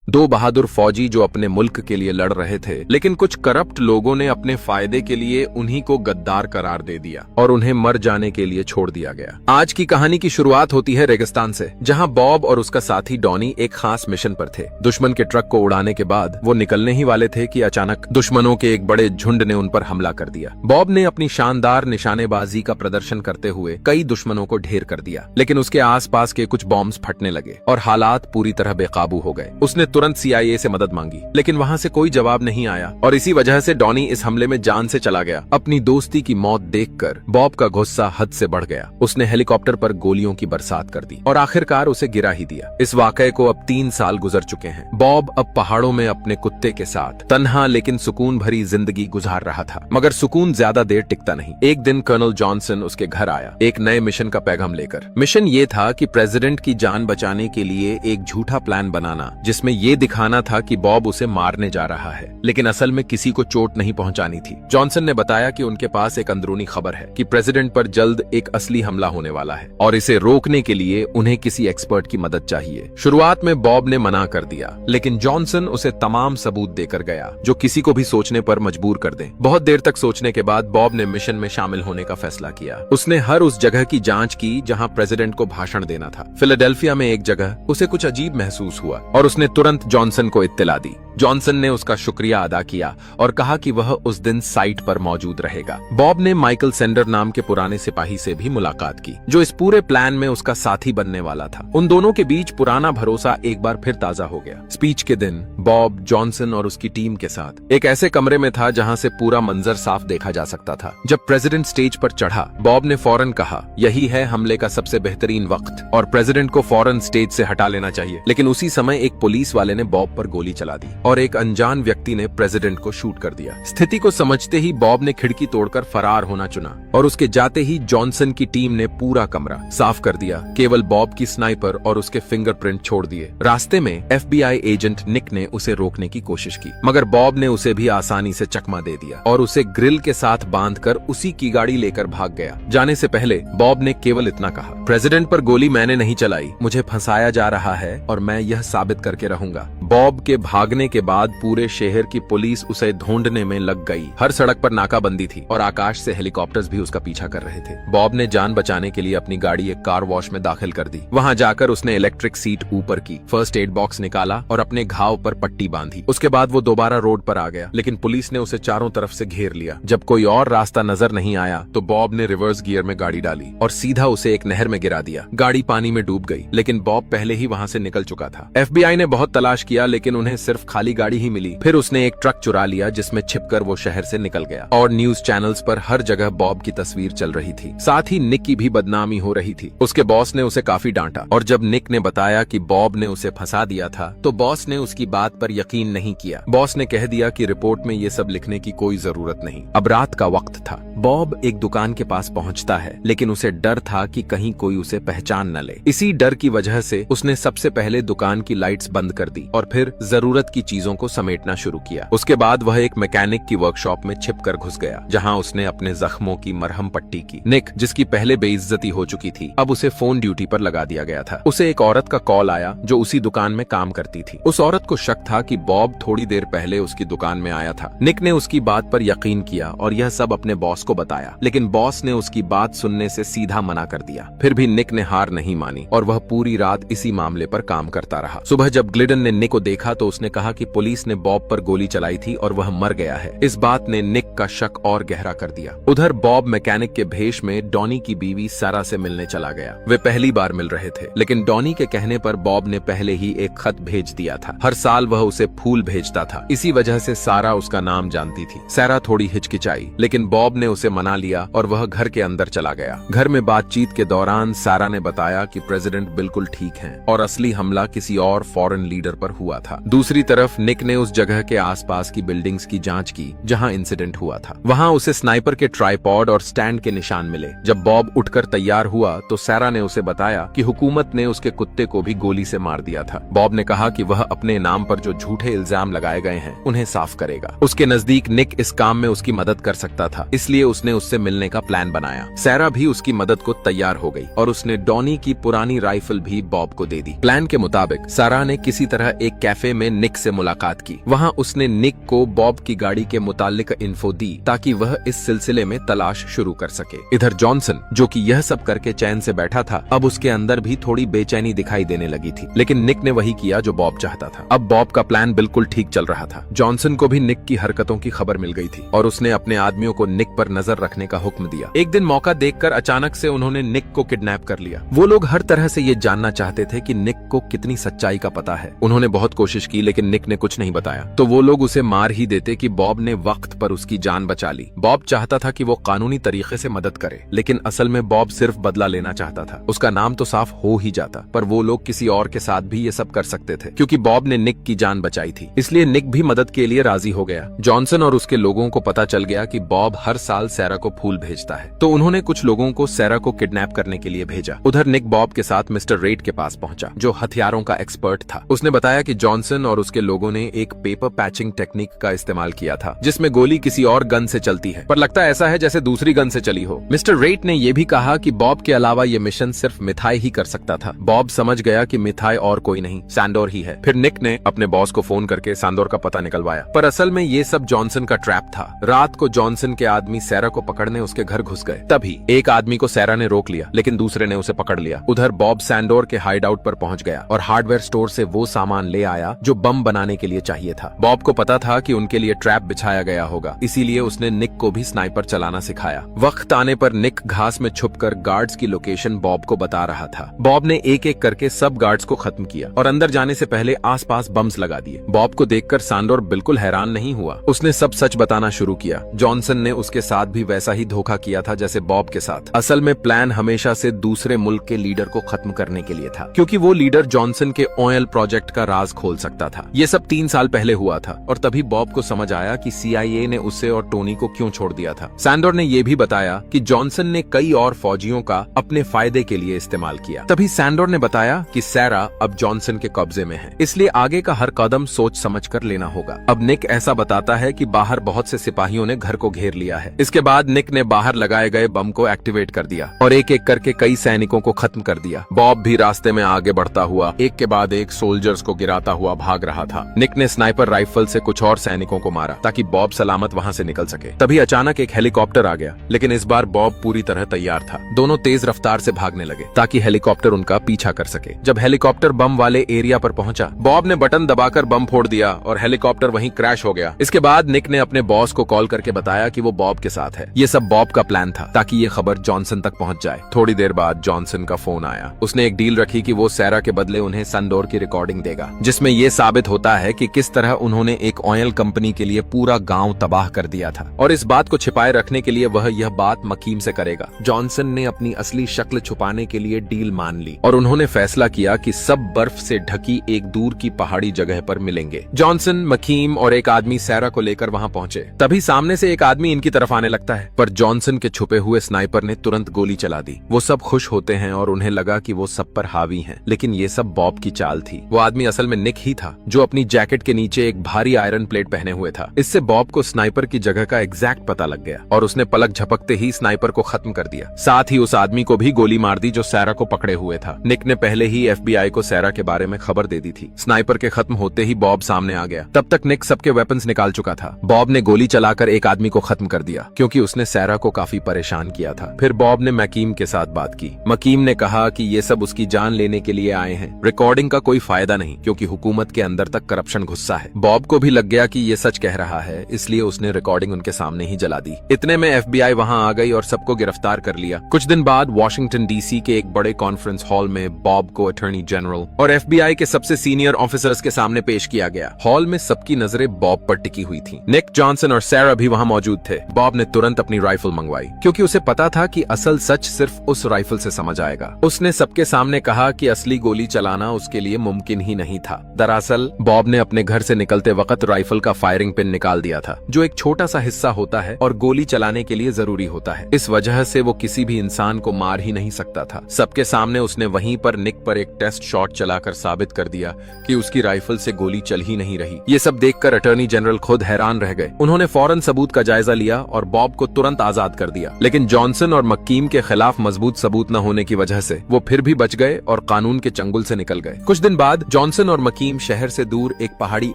दो बहादुर फौजी जो अपने मुल्क के लिए लड़ रहे थे, लेकिन कुछ करप्ट लोगों ने अपने फायदे के लिए उन्हीं को गद्दार करार दे दिया और उन्हें मर जाने के लिए छोड़ दिया गया। आज की कहानी की शुरुआत होती है रेगिस्तान से, जहां बॉब और उसका साथी डॉनी एक खास मिशन पर थे। दुश्मन के ट्रक को उड़ाने के बाद वो निकलने ही वाले थे कि अचानक दुश्मनों के एक बड़े झुंड ने उन पर हमला कर दिया। बॉब ने अपनी शानदार निशानेबाजी का प्रदर्शन करते हुए कई दुश्मनों को ढेर कर दिया, लेकिन उसके आसपास के कुछ बॉम्ब्स फटने लगे और हालात पूरी तरह बेकाबू हो गए। उसने तुरंत CIA से मदद मांगी, लेकिन वहां से कोई जवाब नहीं आया और इसी वजह से डॉनी इस हमले में जान से चला गया। अपनी दोस्ती की मौत देखकर बॉब का गुस्सा हद से बढ़ गया। उसने हेलीकॉप्टर पर गोलियों की बरसात कर दी और आखिरकार उसे गिरा ही दिया। इस वाकये को अब 3 साल गुजर चुके हैं। बॉब अब पहाड़ों में अपने कुत्ते के साथ तन्हा लेकिन सुकून भरी जिंदगी गुजार रहा था, मगर सुकून ज्यादा देर टिकता नहीं। एक दिन कर्नल जॉनसन उसके घर आया, एक नए मिशन का पैगाम लेकर। मिशन ये था कि प्रेसिडेंट की जान बचाने के लिए एक झूठा प्लान बनाना, जिसमें ये दिखाना था कि बॉब उसे मारने जा रहा है, लेकिन असल में किसी को चोट नहीं पहुंचानी थी। जॉनसन ने बताया कि उनके पास एक अंदरूनी खबर है कि प्रेसिडेंट पर जल्द एक असली हमला होने वाला है और इसे रोकने के लिए उन्हें किसी एक्सपर्ट की मदद चाहिए। शुरुआत में बॉब ने मना कर दिया, लेकिन जॉनसन उसे तमाम सबूत देकर गया जो किसी को भी सोचने पर मजबूर कर दे। बहुत देर तक सोचने के बाद बॉब ने मिशन में शामिल होने का फैसला किया। उसने हर उस जगह की जांच की जहां प्रेसिडेंट को भाषण देना था। फिलाडेल्फिया में एक जगह उसे कुछ अजीब महसूस हुआ और उसने तुरंत जॉनसन को इत्तला दी। जॉनसन ने उसका शुक्रिया अदा किया और कहा कि वह उस दिन साइट पर मौजूद रहेगा। बॉब ने माइकल सेंडर नाम के पुराने सिपाही से भी मुलाकात की, जो इस पूरे प्लान में उसका साथी बनने वाला था। उन दोनों के बीच पुराना भरोसा एक बार फिर ताजा हो गया। स्पीच के दिन बॉब, जॉनसन और उसकी टीम के साथ एक ऐसे कमरे में था जहां से पूरा मंजर साफ देखा जा सकता था। जब प्रेसिडेंट स्टेज पर चढ़ा, बॉब ने फौरन कहा, यही है हमले का सबसे बेहतरीन वक्त और प्रेसिडेंट को फौरन स्टेज से हटा लेना चाहिए। लेकिन उसी समय एक पुलिस वाले ने बॉब पर गोली चला दी और एक अनजान व्यक्ति ने प्रेसिडेंट को शूट कर दिया। स्थिति को समझते ही बॉब ने खिड़की तोड़कर फरार होना चुना और उसके जाते ही जॉनसन की टीम ने पूरा कमरा साफ कर दिया, केवल बॉब की स्नाइपर और उसके फिंगरप्रिंट छोड़ दिए। रास्ते में FBI एजेंट निक ने उसे रोकने की कोशिश की, मगर बॉब ने उसे भी आसानी से चकमा दे दिया और उसे ग्रिल के साथ बांधकर उसी की गाड़ी लेकर भाग गया। जाने से पहले बॉब ने केवल इतना कहा, प्रेसिडेंट पर गोली मैंने नहीं चलाई, मुझे फंसाया जा रहा है और मैं यह साबित करके रहूंगा। बॉब के भागने के बाद पूरे शहर की पुलिस उसे ढूंढने में लग गई। हर सड़क पर नाकाबंदी थी और आकाश से हेलीकॉप्टर्स भी उसका पीछा कर रहे थे। बॉब ने जान बचाने के लिए अपनी गाड़ी एक कार वॉश में दाखिल कर दी। वहां जाकर उसने इलेक्ट्रिक सीट ऊपर की, फर्स्ट एड बॉक्स निकाला और अपने घाव पर पट्टी बांधी। उसके बाद वो दोबारा रोड पर आ गया, लेकिन पुलिस ने उसे चारों तरफ से घेर लिया। जब कोई और रास्ता नजर नहीं आया तो बॉब ने रिवर्स गियर में गाड़ी डाली और सीधा उसे एक नहर में गिरा दिया। गाड़ी पानी में डूब गई, लेकिन बॉब पहले ही वहां से निकल चुका था। FBI ने बहुत तलाश किया, लेकिन उन्हें सिर्फ खाली गाड़ी ही मिली। फिर उसने एक ट्रक चुरा लिया जिसमें छिपकर वो शहर से निकल गया और न्यूज चैनल्स पर हर जगह बॉब की तस्वीर चल रही थी। साथ ही निक की भी बदनामी हो रही थी। उसके बॉस ने उसे काफी डांटा और जब निक ने बताया कि बॉब ने उसे फंसा दिया था तो बॉस ने उसकी बात पर यकीन नहीं किया। बॉस ने कह दिया कि रिपोर्ट में ये सब लिखने की कोई जरूरत नहीं। अब रात का वक्त था। बॉब एक दुकान के पास पहुंचता है, लेकिन उसे डर था कि कहीं कोई उसे पहचान न ले। इसी डर की वजह से उसने सबसे पहले दुकान की लाइट्स बंद कर दी और फिर जरूरत की चीजों को समेटना शुरू किया। उसके बाद वह एक मैकेनिक की वर्कशॉप में छिपकर घुस गया, जहां उसने अपने जख्मों की मरहम पट्टी की। निक, जिसकी पहले बेइज्जती हो चुकी थी, अब उसे फोन ड्यूटी पर लगा दिया गया था। उसे एक औरत का कॉल आया जो उसी दुकान में काम करती थी। उस औरत को शक था कि बॉब थोड़ी देर पहले उसकी दुकान में आया था। निक ने उसकी बात पर यकीन किया और यह सब अपने बॉस को बताया, लेकिन बॉस ने उसकी बात सुनने से सीधा मना कर दिया। फिर भी निक ने हार नहीं मानी और वह पूरी रात इसी मामले पर काम करता रहा। सुबह जब ग्लिडन ने निक को देखा तो उसने कहा कि पुलिस ने बॉब पर गोली चलाई थी और वह मर गया है। इस बात ने निक का शक और गहरा कर दिया। उधर बॉब मैकेनिक के भेष में डॉनी की बीवी सारा से मिलने चला गया। वे पहली बार मिल रहे थे, लेकिन डॉनी के कहने पर बॉब ने पहले ही एक खत भेज दिया था। हर साल वह उसे फूल भेजता था, इसी वजह से सारा उसका नाम जानती थी। सारा थोड़ी हिचकिचाई, लेकिन बॉब ने उसे मना लिया और वह घर के अंदर चला गया। घर में बातचीत के दौरान सारा ने बताया कि प्रेसिडेंट बिल्कुल ठीक हैं और असली हमला किसी और फॉरेन लीडर पर हुआ था। दूसरी तरफ निक ने उस जगह के आसपास की बिल्डिंग्स की जांच की जहां इंसिडेंट हुआ था। वहां उसे स्नाइपर के ट्राइपॉड और स्टैंड के निशान मिले। जब बॉब उठकर तैयार हुआ तो सारा ने उसे बताया कि हुकूमत ने उसके कुत्ते को भी गोली से मार दिया था। बॉब ने कहा कि वह अपने नाम पर जो झूठे इल्जाम लगाए गए हैं उन्हें साफ करेगा। उसके नजदीक निक इस काम में उसकी मदद कर सकता था, इसलिए उसने उससे मिलने का प्लान बनाया। सारा भी उसकी मदद को तैयार हो गई और उसने डॉनी की पुरानी राइफल भी बॉब को दे दी। प्लान के मुताबिक सारा ने किसी तरह एक एक कैफे में निक से मुलाकात की। वहाँ उसने निक को बॉब की गाड़ी के मुतालिक इन्फो दी ताकि वह इस सिलसिले में तलाश शुरू कर सके। इधर जॉनसन, जो कि यह सब करके चैन से बैठा था, अब उसके अंदर भी थोड़ी बेचैनी दिखाई देने लगी थी। लेकिन निक ने वही किया जो बॉब चाहता था। अब बॉब का प्लान बिल्कुल ठीक चल रहा था। जॉनसन को भी निक की हरकतों की खबर मिल गई थी और उसने अपने आदमियों को निक पर नजर रखने का हुक्म दिया। एक दिन मौका देखकर अचानक से उन्होंने निक को किडनैप कर लिया। वो लोग हर तरह से ये जानना चाहते थे कि निक को कितनी सच्चाई का पता है। उन्होंने बहुत कोशिश की लेकिन निक ने कुछ नहीं बताया, तो वो लोग उसे मार ही देते कि बॉब ने वक्त पर उसकी जान बचा ली। बॉब चाहता था कि वो कानूनी तरीके से मदद करे, लेकिन असल में बॉब सिर्फ बदला लेना चाहता था। उसका नाम तो साफ हो ही जाता, पर वो लोग किसी और के साथ भी ये सब कर सकते थे क्योंकि बॉब ने निक की जान बचाई थी। इसलिए निक भी मदद के लिए राजी हो गया। जॉनसन और उसके लोगों को पता चल गया कि बॉब हर साल सैरा को फूल भेजता है, तो उन्होंने कुछ लोगों को सैरा को किडनैप करने के लिए भेजा। उधर निक बॉब के साथ मिस्टर रेड के पास पहुंचा, जो हथियारों का एक्सपर्ट था। उसने बताया कि जॉनसन और उसके लोगों ने एक पेपर पैचिंग टेक्निक का इस्तेमाल किया था, जिसमें गोली किसी और गन से चलती है, पर लगता ऐसा है जैसे दूसरी गन से चली हो। मिस्टर रेड ने यह भी कहा कि बॉब के अलावा ये मिशन सिर्फ मिथाई ही कर सकता था। बॉब समझ गया कि मिथाई और कोई नहीं, सैंडोर ही है। फिर निक ने अपने बॉस को फोन करके सैंडोर का पता निकलवाया, पर असल में ये सब जॉनसन का ट्रैप था। रात को जॉनसन के आदमी सैरा को पकड़ने उसके घर घुस गए। तभी एक आदमी को सैरा ने रोक लिया, लेकिन दूसरे ने उसे पकड़ लिया। उधर बॉब सैंडोर के हाइड आउट पर पहुंच गया और हार्डवेयर स्टोर से वो सामान ले आया जो बम बनाने के लिए चाहिए था। बॉब को पता था कि उनके लिए ट्रैप बिछाया गया होगा, इसीलिए उसने निक को भी स्नाइपर चलाना सिखाया। वक्त आने पर निक घास में छुपकर गार्ड्स की लोकेशन बॉब को बता रहा था। बॉब ने एक एक करके सब गार्ड्स को खत्म किया और अंदर जाने से पहले आसपास बम्स लगा दिए। बॉब को देखकर सैंडोर बिल्कुल हैरान नहीं हुआ। उसने सब सच बताना शुरू किया। जॉनसन ने उसके साथ भी वैसा ही धोखा किया था जैसे बॉब के साथ। असल में प्लान हमेशा से दूसरे मुल्क के लीडर को खत्म करने के लिए था, क्योंकि वो लीडर जॉनसन के ऑयल प्रोजेक्ट का राज खोल सकता था। ये सब 3 साल पहले हुआ था और तभी बॉब को समझ आया कि CIA ने उसे और टोनी को क्यों छोड़ दिया था। सैंडोर ने यह भी बताया कि जॉनसन ने कई और फौजियों का अपने फायदे के लिए इस्तेमाल किया। तभी सैंडोर ने बताया कि सैरा अब जॉनसन के कब्जे में है, इसलिए आगे का हर कदम सोच समझ कर लेना होगा। अब निक ऐसा बताता है कि बाहर बहुत से सिपाहियों ने घर को घेर लिया है। इसके बाद निक ने बाहर लगाए गए बम को एक्टिवेट कर दिया और एक एक करके कई सैनिकों को खत्म कर दिया। बॉब भी रास्ते में आगे बढ़ता हुआ एक के बाद एक सोल्जर्स को गिराता हुआ भाग रहा था। निक ने स्नाइपर राइफल से कुछ और सैनिकों को मारा ताकि बॉब सलामत वहां से निकल सके। तभी अचानक एक हेलीकॉप्टर आ गया, लेकिन इस बार बॉब पूरी तरह तैयार था। दोनों तेज रफ्तार से भागने लगे ताकि हेलीकॉप्टर उनका पीछा कर सके। जब हेलीकॉप्टर बम वाले एरिया पर पहुंचा, बॉब ने बटन दबाकर बम फोड़ दिया और हेलीकॉप्टर वहीं क्रैश हो गया। इसके बाद निक ने अपने बॉस को कॉल करके बताया कि वो बॉब के साथ है। ये सब बॉब का प्लान था ताकि ये खबर जॉनसन तक पहुंच जाए। थोड़ी देर बाद जॉनसन का फोन आया। उसने एक डील रखी कि वो सैरा के बदले उन्हें सैंडोर की रिकॉर्डिंग देगा, जिसमें ये साबित होता है कि किस तरह उन्होंने एक ऑयल कंपनी के लिए पूरा गांव तबाह कर दिया था और इस बात को छिपाए रखने के लिए वह यह बात मकीम से करेगा। जॉनसन ने अपनी असली शक्ल छुपाने के लिए डील मान ली और उन्होंने फैसला किया कि सब बर्फ से ढकी एक दूर की पहाड़ी जगह पर मिलेंगे। जॉनसन, मकीम और एक आदमी सैरा को लेकर वहां पहुंचे। तभी सामने से एक आदमी इनकी तरफ आने लगता है, पर जॉनसन के छुपे हुए स्नाइपर ने तुरंत गोली चला दी। वो सब खुश होते हैं और उन्हें लगा कि वो सब पर हावी हैं, लेकिन ये सब बॉब की चाल थी। वो आदमी असल में निक ही था, जो अपनी जैकेट के नीचे एक भारी आयरन प्लेट पहने हुए था। इससे बॉब को स्नाइपर की जगह का एग्जैक्ट पता लग गया और उसने पलक झपकते ही स्नाइपर को खत्म कर दिया। साथ ही उस आदमी को भी गोली मार दी जो सैरा को पकड़े हुए था। निक ने पहले ही FBI को सैरा के बारे में खबर दे दी थी। स्नाइपर के खत्म होते ही बॉब सामने आ गया। तब तक निक सबके वेपन्स निकाल चुका था। बॉब ने गोली चलाकर एक आदमी को खत्म कर दिया, क्योंकि उसने सैरा को काफी परेशान किया था। फिर बॉब ने मकीम के साथ बात की। मकीम ने कहा कि ये सब उसकी जान लेने के लिए आए हैं। रिकॉर्डिंग का कोई फायदा नहीं, क्योंकि हुकूमत के अंदर तक करप्शन घुसा है। बॉब को भी लग गया कि ये सच कह रहा है, इसलिए उसने रिकॉर्डिंग उनके सामने ही जला दी। इतने में FBI वहां आ गई और सबको गिरफ्तार कर लिया। कुछ दिन बाद वॉशिंगटन DC के एक बड़े कॉन्फ्रेंस हॉल में बॉब को अटॉर्नी जनरल और FBI के सबसे सीनियर ऑफिसर्स के सामने पेश किया गया। हॉल में सबकी नजरें बॉब पर टिकी हुई थी। निक, जॉनसन और सैरा भी वहां मौजूद थे। बॉब ने तुरंत अपनी राइफल मंगवाई, क्योंकि उसे पता था कि असल सच सिर्फ उस राइफल से समझ आएगा। उसने सबके सामने कहा कि असली गोली चलाना उसके लिए मुमकिन ही नहीं था। दरअसल बॉब ने अपने घर से निकलते वक्त राइफल का फायरिंग पिन निकाल दिया था, जो एक छोटा सा हिस्सा होता है और गोली चलाने के लिए जरूरी होता है। इस वजह से वो किसी भी इंसान को मार ही नहीं सकता था। सबके सामने उसने वहीं पर निक पर एक टेस्ट शॉट चलाकर साबित कर दिया कि उसकी राइफल से गोली चल ही नहीं रही। ये सब देखकर अटॉर्नी जनरल खुद हैरान रह गए। उन्होंने फौरन सबूत का जायजा लिया और बॉब को तुरंत आजाद कर दिया। लेकिन जॉनसन और मकीम के खिलाफ मजबूत सबूत न होने की वजह से वो फिर भी बच गए और कानून के चंगुल से निकल गए। कुछ दिन बाद जॉनसन और मकीम शहर से दूर एक पहाड़ी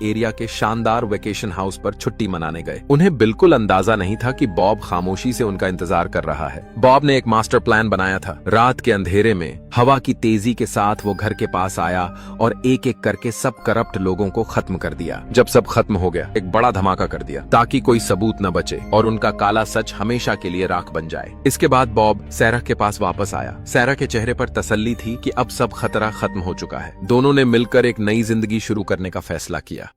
एरिया के शानदार वेकेशन हाउस पर छुट्टी मनाने गए। उन्हें बिल्कुल अंदाजा नहीं था कि बॉब खामोशी से उनका इंतजार कर रहा है। बॉब ने एक मास्टर प्लान बनाया था। रात के अंधेरे में हवा की तेजी के साथ वो घर के पास आया और एक एक करके सब करप्ट लोगों को खत्म कर दिया। जब सब खत्म हो गया, एक बड़ा धमाका कर दिया ताकि कोई सबूत न बचे और उनका काला सच हमेशा के लिए राख बन जाए। इसके बाद बॉब सैरा के पास वापस आया। सैरा के चेहरे पर तसल्ली थी कि अब सब खतरा खत्म हो चुका है। दोनों ने मिलकर एक नई जिंदगी शुरू करने का फैसला किया।